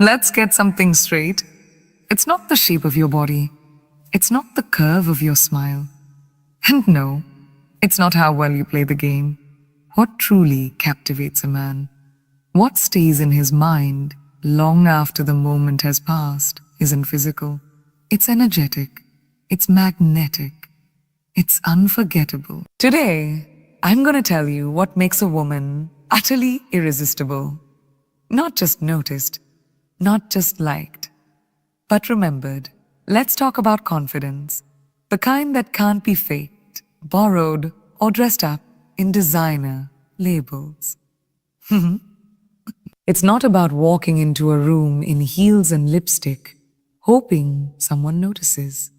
Let's get something straight. It's not the shape of your body. It's not the curve of your smile. And no, it's not how well you play the game. What truly captivates a man, what stays in his mind long after the moment has passed, isn't physical. It's energetic. It's magnetic. It's unforgettable. Today, I'm going to tell you what makes a woman utterly irresistible. Not just noticed, not just liked, but remembered. Let's talk about confidence, the kind that can't be faked, borrowed, or dressed up in designer labels. It's not about walking into a room in heels and lipstick, hoping someone notices.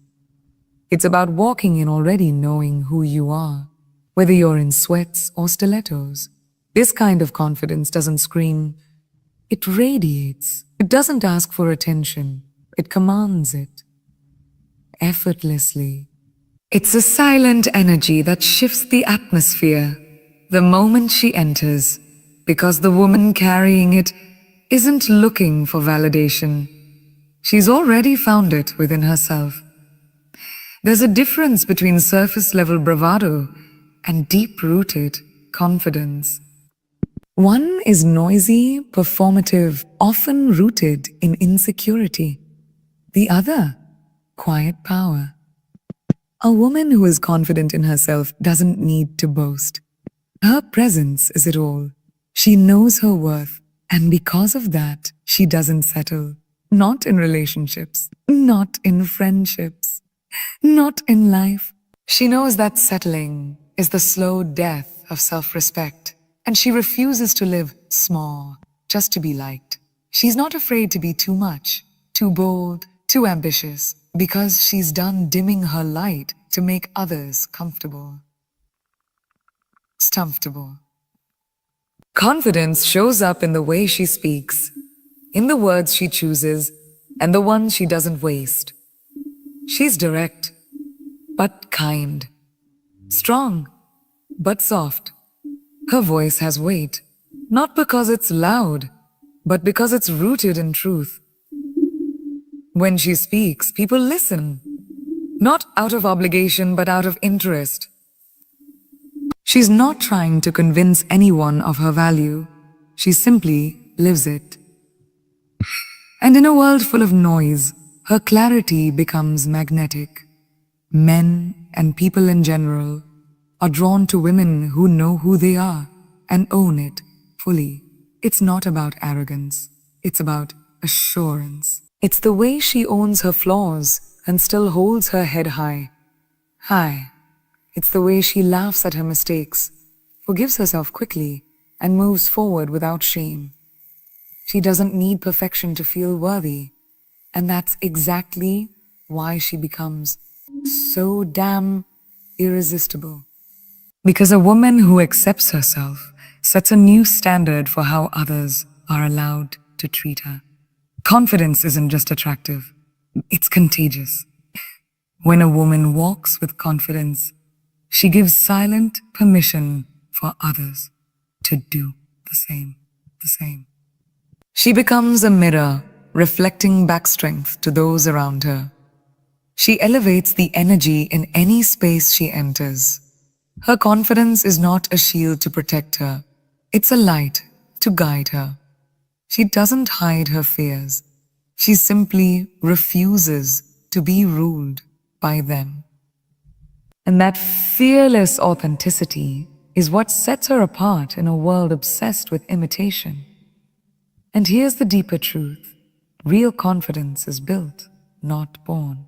It's about walking in already knowing who you are, whether you're in sweats or stilettos. This kind of confidence doesn't scream, it radiates. It doesn't ask for attention, it commands it. Effortlessly. It's a silent energy that shifts the atmosphere the moment she enters, because the woman carrying it isn't looking for validation. She's already found it within herself. There's a difference between surface-level bravado and deep-rooted confidence. One is noisy, performative, often rooted in insecurity. The other, quiet power. A woman who is confident in herself doesn't need to boast. Her presence is it all. She knows her worth, and because of that, she doesn't settle. Not in relationships, not in friendships, not in life. She knows that settling is the slow death of self-respect, and she refuses to live small just to be liked. She's not afraid to be too much, too bold, too ambitious, because she's done dimming her light to make others comfortable. Comfortable. Confidence shows up in the way she speaks, in the words she chooses, and the ones she doesn't waste. She's direct, but kind. Strong, but soft. Her voice has weight, not because it's loud, but because it's rooted in truth. When she speaks, people listen, not out of obligation, but out of interest. She's not trying to convince anyone of her value. She simply lives it. And in a world full of noise, her clarity becomes magnetic. Men and people in general are drawn to women who know who they are and own it fully. It's not about arrogance. It's about assurance. It's the way she owns her flaws and still holds her head high. High. It's the way she laughs at her mistakes, forgives herself quickly, and moves forward without shame. She doesn't need perfection to feel worthy, and that's exactly why she becomes so damn irresistible. Because a woman who accepts herself sets a new standard for how others are allowed to treat her. Confidence isn't just attractive, it's contagious. When a woman walks with confidence, she gives silent permission for others to do the same. She becomes a mirror, reflecting back strength to those around her. She elevates the energy in any space she enters. Her confidence is not a shield to protect her. It's a light to guide her. She doesn't hide her fears. She simply refuses to be ruled by them. And that fearless authenticity is what sets her apart in a world obsessed with imitation. And here's the deeper truth. Real confidence is built, not born.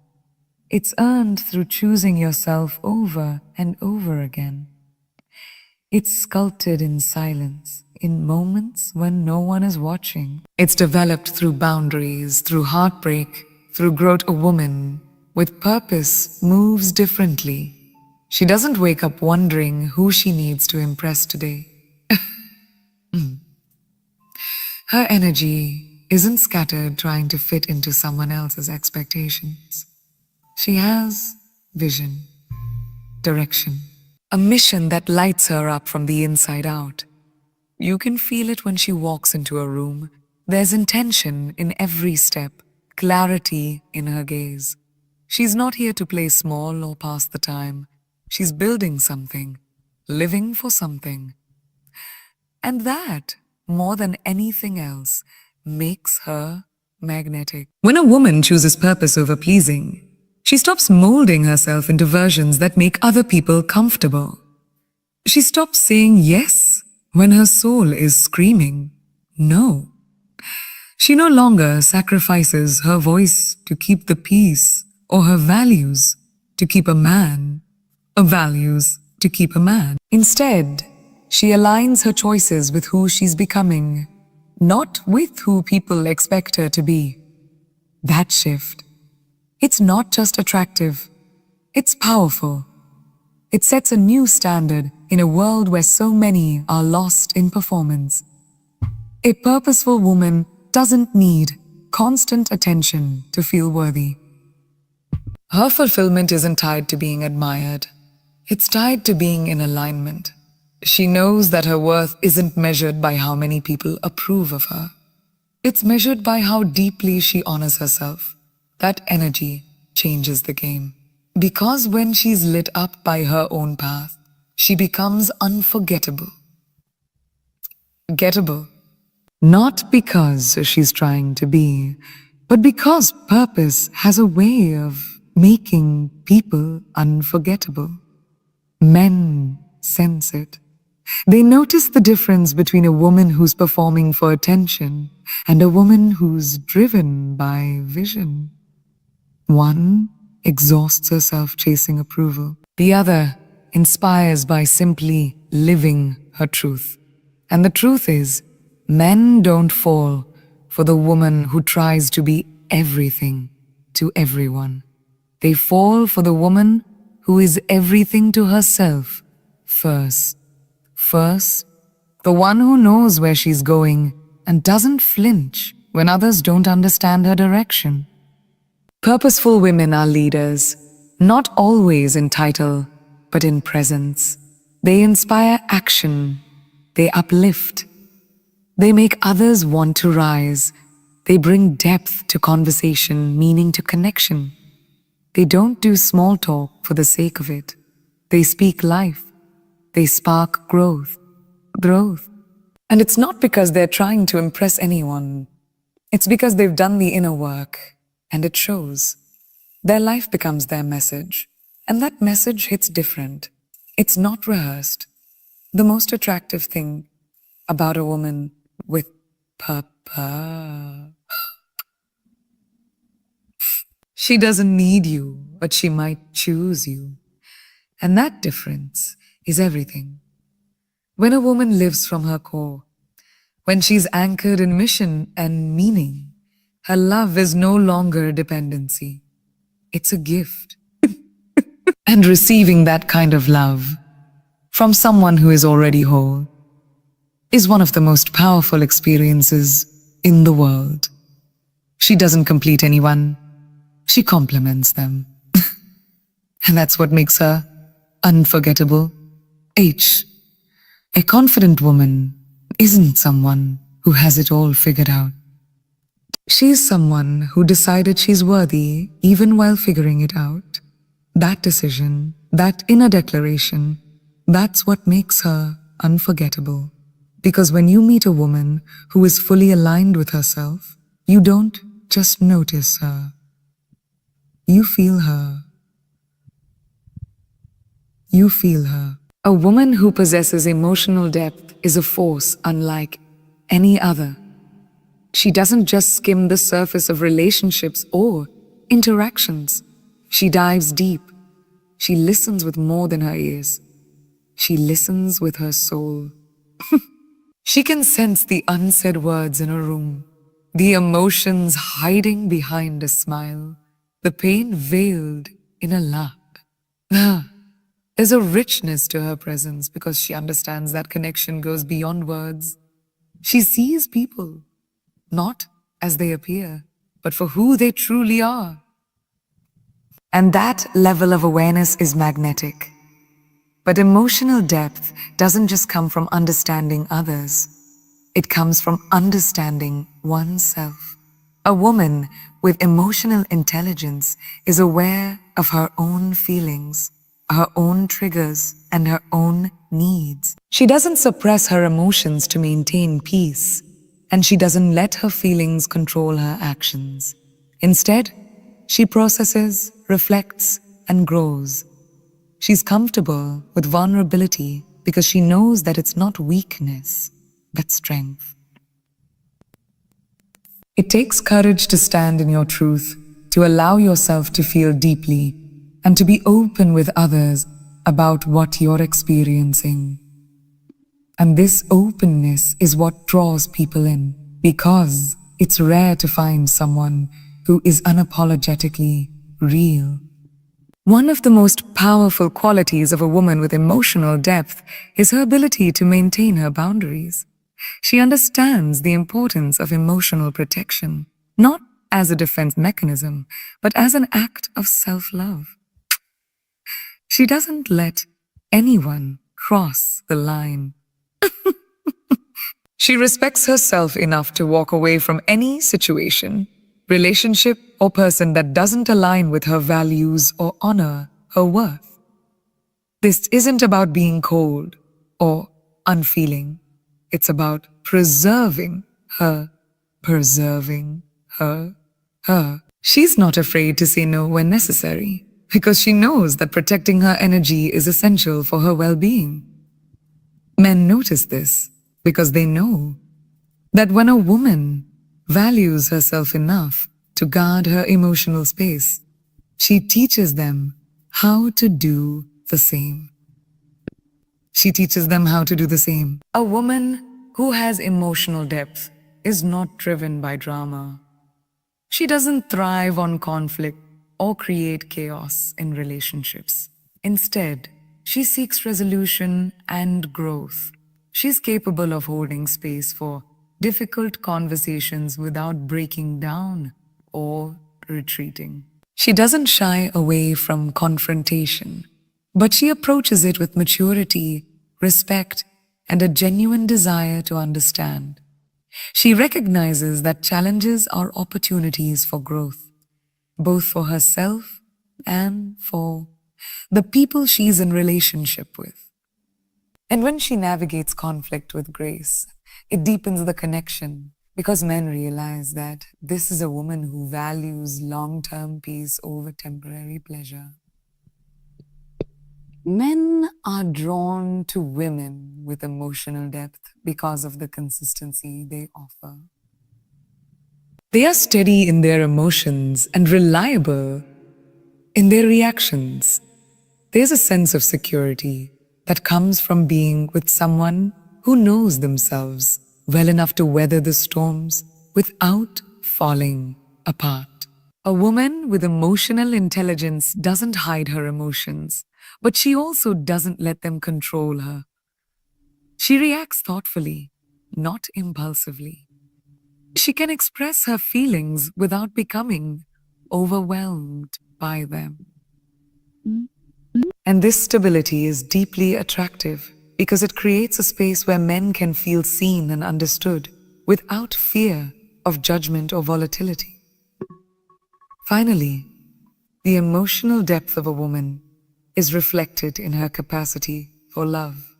It's earned through choosing yourself over and over again. It's sculpted in silence, in moments when no one is watching. It's developed through boundaries, through heartbreak, through growth. A woman with purpose moves differently. She doesn't wake up wondering who she needs to impress today. Her energy isn't scattered trying to fit into someone else's expectations. She has vision, direction, a mission that lights her up from the inside out. You can feel it when she walks into a room, There's intention in every step, clarity in her gaze. She's not here to play small or pass the time. She's building something, living for something. And that, more than anything else, makes her magnetic. When a woman chooses purpose over pleasing, she stops molding herself into versions that make other people comfortable. She stops saying yes when her soul is screaming no. She no longer sacrifices her voice to keep the peace or her values to keep a man, or values to keep a man. Instead, she aligns her choices with who she's becoming, not with who people expect her to be. That shift, it's not just attractive, it's powerful. It sets a new standard in a world where so many are lost in performance. A purposeful woman doesn't need constant attention to feel worthy. Her fulfillment isn't tied to being admired. It's tied to being in alignment. She knows that her worth isn't measured by how many people approve of her. It's measured by how deeply she honors herself. That energy changes the game. Because when she's lit up by her own path, she becomes unforgettable. Gettable. Not because she's trying to be, but because purpose has a way of making people unforgettable. Men sense it. They notice the difference between a woman who's performing for attention and a woman who's driven by vision. One exhausts herself chasing approval. The other inspires by simply living her truth. And the truth is, men don't fall for the woman who tries to be everything to everyone. They fall for the woman who is everything to herself first. First, the one who knows where she's going and doesn't flinch when others don't understand her direction. Purposeful women are leaders, not always in title, but in presence. They inspire action. They uplift. They make others want to rise. They bring depth to conversation, meaning to connection. They don't do small talk for the sake of it. They speak life. They spark growth. And it's not because they're trying to impress anyone. It's because they've done the inner work, and it shows. Their life becomes their message, and that message hits different. It's not rehearsed. The most attractive thing about a woman with purpose. She doesn't need you, but she might choose you. And that difference is everything. When a woman lives from her core, when she's anchored in mission and meaning, her love is no longer a dependency. It's a gift. And receiving that kind of love from someone who is already whole is one of the most powerful experiences in the world. She doesn't complete anyone. She complements them. And that's what makes her unforgettable. A confident woman isn't someone who has it all figured out. She's someone who decided she's worthy even while figuring it out. That decision, that inner declaration, that's what makes her unforgettable. Because when you meet a woman who is fully aligned with herself, you don't just notice her. You feel her. You feel her. A woman who possesses emotional depth is a force unlike any other. She doesn't just skim the surface of relationships or interactions. She dives deep. She listens with more than her ears. She listens with her soul. She can sense the unsaid words in a room, the emotions hiding behind a smile, the pain veiled in a laugh. There's a richness to her presence because she understands that connection goes beyond words. She sees people, not as they appear, but for who they truly are. And that level of awareness is magnetic. But emotional depth doesn't just come from understanding others. It comes from understanding oneself. A woman with emotional intelligence is aware of her own feelings, her own triggers, and her own needs. She doesn't suppress her emotions to maintain peace, and she doesn't let her feelings control her actions. Instead, she processes, reflects, and grows. She's comfortable with vulnerability because she knows that it's not weakness, but strength. It takes courage to stand in your truth, to allow yourself to feel deeply, and to be open with others about what you're experiencing. And this openness is what draws people in, because it's rare to find someone who is unapologetically real. One of the most powerful qualities of a woman with emotional depth is her ability to maintain her boundaries. She understands the importance of emotional protection, not as a defense mechanism, but as an act of self-love. She doesn't let anyone cross the line. She respects herself enough to walk away from any situation, relationship, or person that doesn't align with her values or honor her worth. This isn't about being cold or unfeeling. It's about preserving her. She's not afraid to say no when necessary, because she knows that protecting her energy is essential for her well-being. Men notice this because they know that when a woman values herself enough to guard her emotional space, she teaches them how to do the same. A woman who has emotional depth is not driven by drama. She doesn't thrive on conflict or create chaos in relationships. Instead, she seeks resolution and growth. She's capable of holding space for difficult conversations without breaking down or retreating. She doesn't shy away from confrontation, but she approaches it with maturity, respect, and a genuine desire to understand. She recognizes that challenges are opportunities for growth, both for herself and for the people she's in relationship with. And when she navigates conflict with grace, it deepens the connection because men realize that this is a woman who values long-term peace over temporary pleasure. Men are drawn to women with emotional depth because of the consistency they offer. They are steady in their emotions and reliable in their reactions. There's a sense of security that comes from being with someone who knows themselves well enough to weather the storms without falling apart. A woman with emotional intelligence doesn't hide her emotions, but she also doesn't let them control her. She reacts thoughtfully, not impulsively. She can express her feelings without becoming overwhelmed by them. And this stability is deeply attractive because it creates a space where men can feel seen and understood without fear of judgment or volatility. Finally, the emotional depth of a woman is reflected in her capacity for love.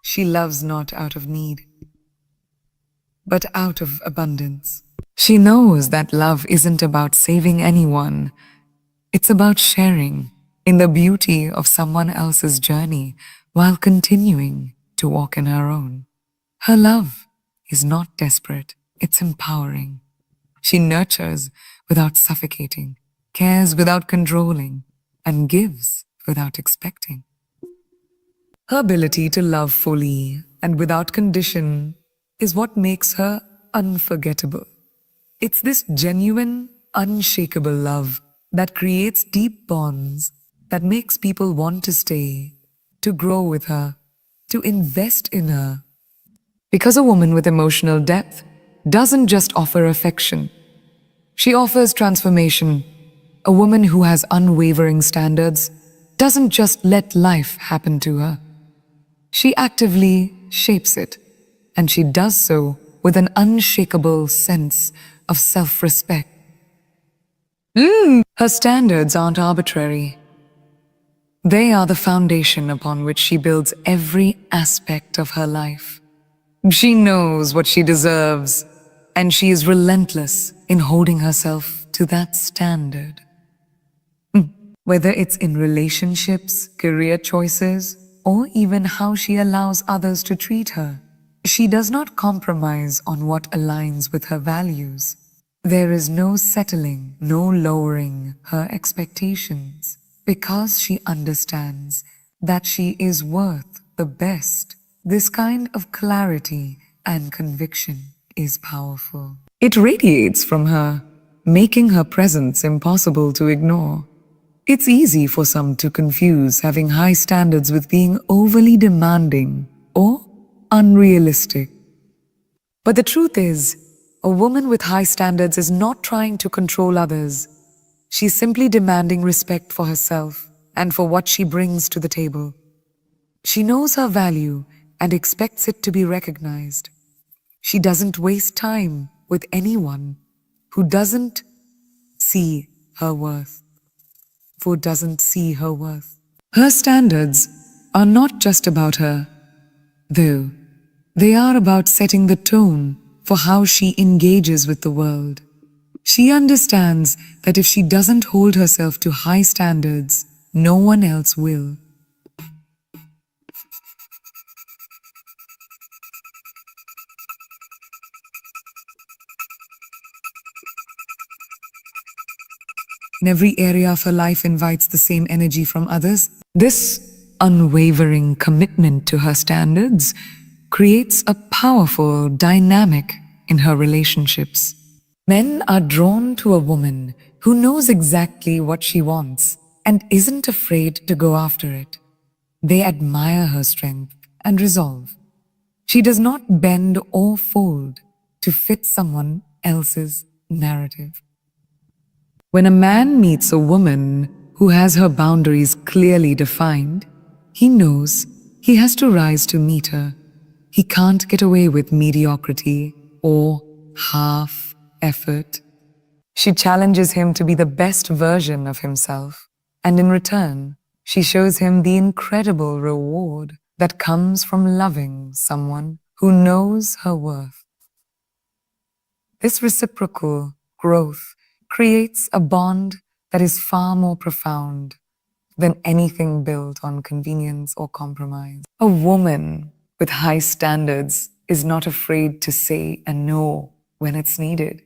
She loves not out of need, but out of abundance. She knows that love isn't about saving anyone. It's about sharing in the beauty of someone else's journey while continuing to walk in her own. Her love is not desperate, it's empowering. She nurtures without suffocating, cares without controlling, and gives without expecting. Her ability to love fully and without condition is what makes her unforgettable. It's this genuine, unshakable love that creates deep bonds that makes people want to stay, to grow with her, to invest in her. Because a woman with emotional depth doesn't just offer affection, she offers transformation. A woman who has unwavering standards doesn't just let life happen to her. She actively shapes it. and she does so with an unshakable sense of self-respect. Her standards aren't arbitrary. They are the foundation upon which she builds every aspect of her life. She knows what she deserves, and she is relentless in holding herself to that standard. Whether it's in relationships, career choices, or even how she allows others to treat her, she does not compromise on what aligns with her values. There is no settling, no lowering her expectations, because she understands that she is worth the best. This kind of clarity and conviction is powerful. It radiates from her, making her presence impossible to ignore. It's easy for some to confuse having high standards with being overly demanding or unrealistic. But the truth is, a woman with high standards is not trying to control others. She's simply demanding respect for herself and for what she brings to the table. She knows her value and expects it to be recognized. She doesn't waste time with anyone who doesn't see her worth. Her standards are not just about her, though. They are about setting the tone for how she engages with the world. She understands that if she doesn't hold herself to high standards, no one else will. In every area of her life invites the same energy from others. This unwavering commitment to her standards creates a powerful dynamic in her relationships. Men are drawn to a woman who knows exactly what she wants and isn't afraid to go after it. They admire her strength and resolve. She does not bend or fold to fit someone else's narrative. When a man meets a woman who has her boundaries clearly defined, he knows he has to rise to meet her. He can't get away with mediocrity or half effort. She challenges him to be the best version of himself, and in return, she shows him the incredible reward that comes from loving someone who knows her worth. This reciprocal growth creates a bond that is far more profound than anything built on convenience or compromise. A woman with high standards is not afraid to say a no when it's needed.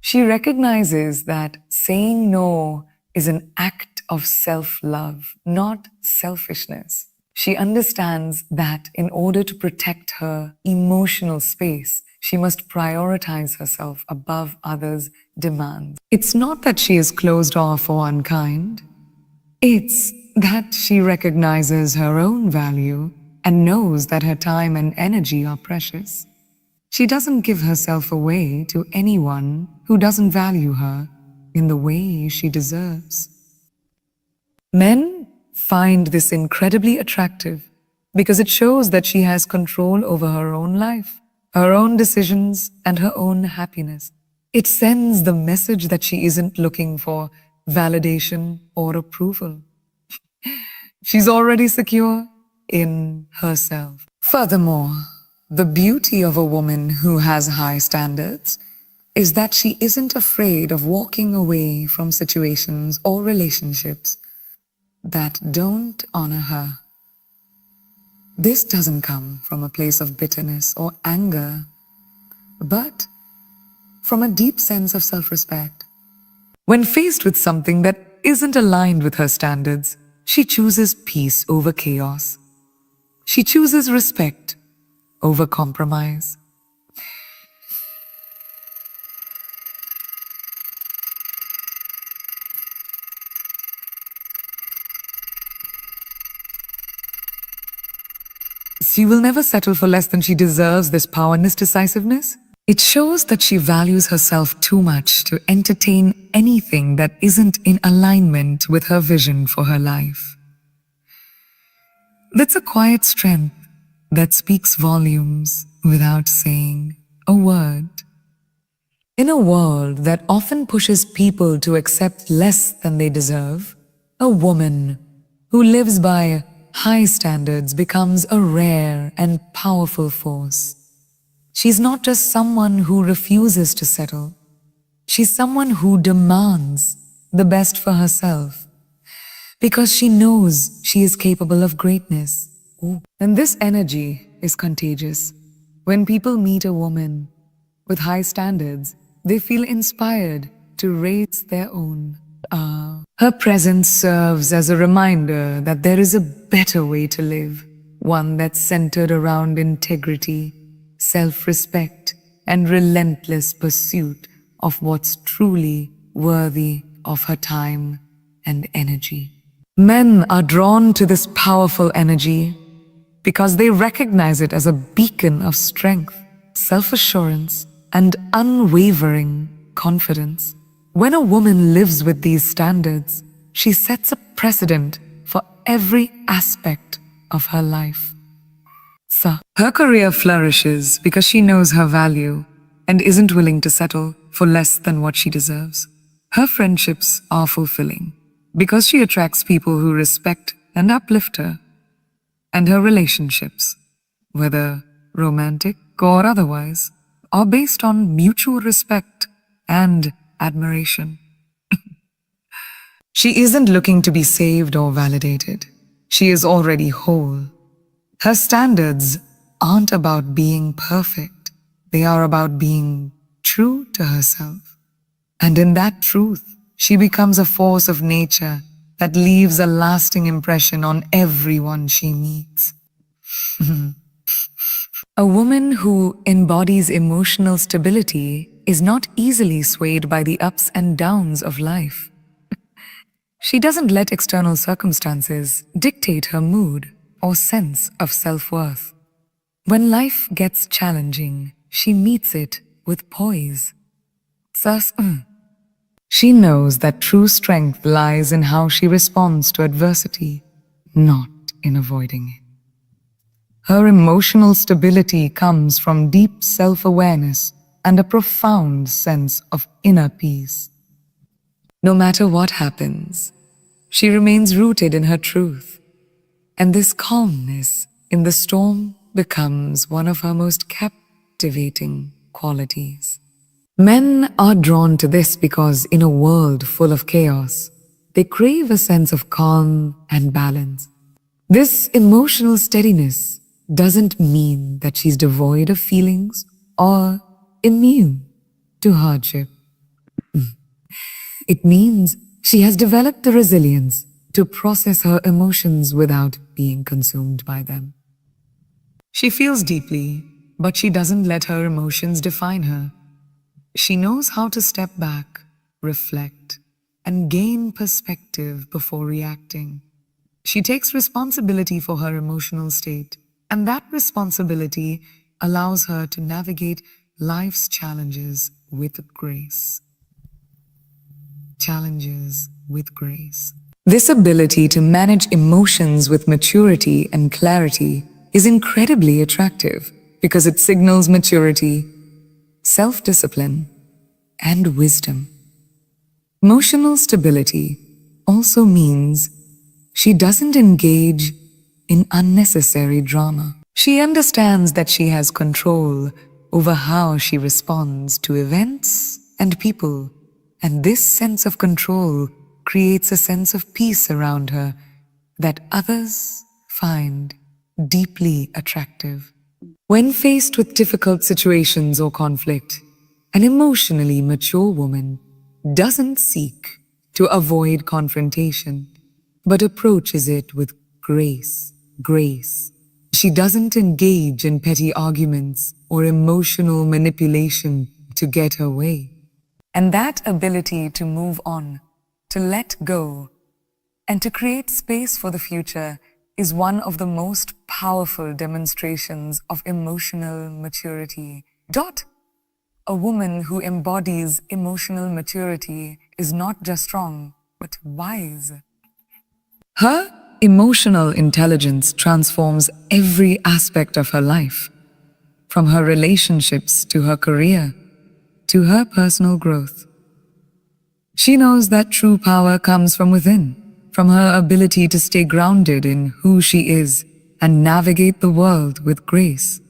She recognizes that saying no is an act of self-love, not selfishness. She understands that in order to protect her emotional space, she must prioritize herself above others' demands. It's not that she is closed off or unkind. It's that she recognizes her own value and knows that her time and energy are precious. She doesn't give herself away to anyone who doesn't value her in the way she deserves. Men find this incredibly attractive because it shows that she has control over her own life, her own decisions, and her own happiness. It sends the message that she isn't looking for validation or approval. She's already secure in herself. Furthermore, the beauty of a woman who has high standards is that she isn't afraid of walking away from situations or relationships that don't honor her. This doesn't come from a place of bitterness or anger, but from a deep sense of self-respect. When faced with something that isn't aligned with her standards, she chooses peace over chaos. She chooses respect over compromise. She will never settle for less than she deserves. This power and this decisiveness. It shows that she values herself too much to entertain anything that isn't in alignment with her vision for her life. That's a quiet strength that speaks volumes without saying a word. In a world that often pushes people to accept less than they deserve, a woman who lives by high standards becomes a rare and powerful force. She's not just someone who refuses to settle. She's someone who demands the best for herself because she knows she is capable of greatness. Ooh. And this energy is contagious. When people meet a woman with high standards, they feel inspired to raise their own. Her presence serves as a reminder that there is a better way to live, one that's centered around integrity, self-respect, and relentless pursuit of what's truly worthy of her time and energy. Men are drawn to this powerful energy because they recognize it as a beacon of strength, self-assurance, and unwavering confidence. When a woman lives with these standards, she sets a precedent for every aspect of her life. So, her career flourishes because she knows her value and isn't willing to settle for less than what she deserves. Her friendships are fulfilling because she attracts people who respect and uplift her. And her relationships, whether romantic or otherwise, are based on mutual respect and admiration. She isn't looking to be saved or validated. She is already whole. Her standards aren't about being perfect. They are about being true to herself. And in that truth, she becomes a force of nature that leaves a lasting impression on everyone she meets. A woman who embodies emotional stability is not easily swayed by the ups and downs of life. She doesn't let external circumstances dictate her mood or sense of self-worth. When life gets challenging, she meets it with poise. Thus, she knows that true strength lies in how she responds to adversity, not in avoiding it. Her emotional stability comes from deep self-awareness and a profound sense of inner peace. No matter what happens, she remains rooted in her truth, and this calmness in the storm becomes one of her most captivating qualities. Men are drawn to this because in a world full of chaos, they crave a sense of calm and balance. This emotional steadiness doesn't mean that she's devoid of feelings or immune to hardship. It means she has developed the resilience to process her emotions without being consumed by them. She feels deeply, but she doesn't let her emotions define her. She knows how to step back, reflect, and gain perspective before reacting. She takes responsibility for her emotional state, and that responsibility allows her to navigate life's challenges with grace. This ability to manage emotions with maturity and clarity is incredibly attractive because it signals maturity, self-discipline, and wisdom. Emotional stability also means she doesn't engage in unnecessary drama. She understands that she has control over how she responds to events and people, and this sense of control creates a sense of peace around her that others find deeply attractive. When faced with difficult situations or conflict, an emotionally mature woman doesn't seek to avoid confrontation, but approaches it with grace. She doesn't engage in petty arguments or emotional manipulation to get her way. And that ability to move on, to let go, and to create space for the future is one of the most powerful demonstrations of emotional maturity. A woman who embodies emotional maturity is not just strong, but wise. Her emotional intelligence transforms every aspect of her life, from her relationships to her career to her personal growth. She knows that true power comes from within, from her ability to stay grounded in who she is and navigate the world with grace.